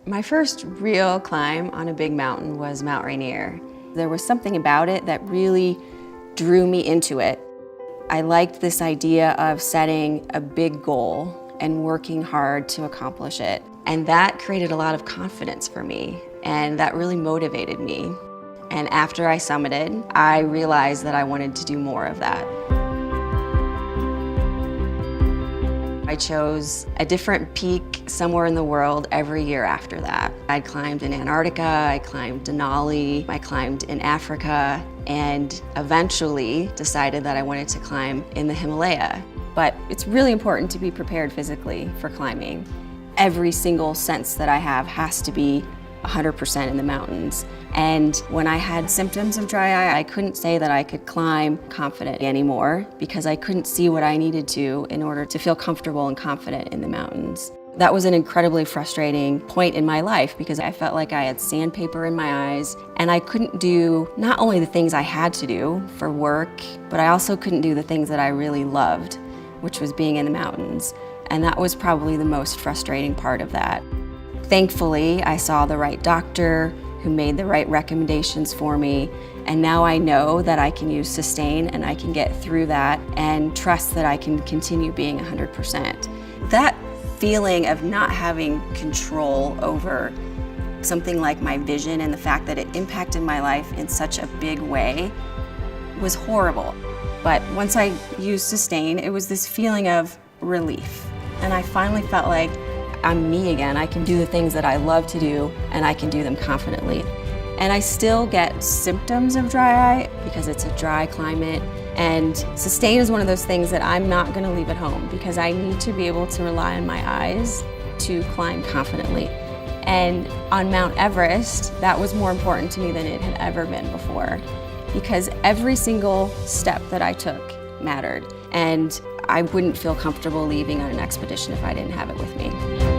My first real climb on a big mountain was Mount Rainier. There was something about it that really drew me into it. I liked this idea of setting a big goal and working hard to accomplish it. And that created a lot of confidence for me, and that really motivated me. And after I summited, I realized that I wanted to do more of that. I chose a different peak somewhere in the world every year after that. I climbed in Antarctica, I climbed Denali, I climbed in Africa, and eventually decided that I wanted to climb in the Himalaya. But it's really important to be prepared physically for climbing. Every single sense that I have has to be 100% in the mountains. And when I had symptoms of dry eye, I couldn't say that I could climb confident anymore because I couldn't see what I needed to in order to feel comfortable and confident in the mountains. That was an incredibly frustrating point in my life because I felt like I had sandpaper in my eyes and I couldn't do not only the things I had to do for work, but I also couldn't do the things that I really loved, which was being in the mountains. And that was probably the most frustrating part of that. Thankfully, I saw the right doctor who made the right recommendations for me, and now I know that I can use SYSTANE and I can get through that and trust that I can continue being 100%. That feeling of not having control over something like my vision and the fact that it impacted my life in such a big way was horrible. But once I used SYSTANE, it was this feeling of relief. And I finally felt like I'm me again. I can do the things that I love to do, and I can do them confidently. And I still get symptoms of dry eye because it's a dry climate, and SYSTANE is one of those things that I'm not going to leave at home because I need to be able to rely on my eyes to climb confidently. And on Mount Everest, that was more important to me than it had ever been before because every single step that I took mattered, and I wouldn't feel comfortable leaving on an expedition if I didn't have it with me.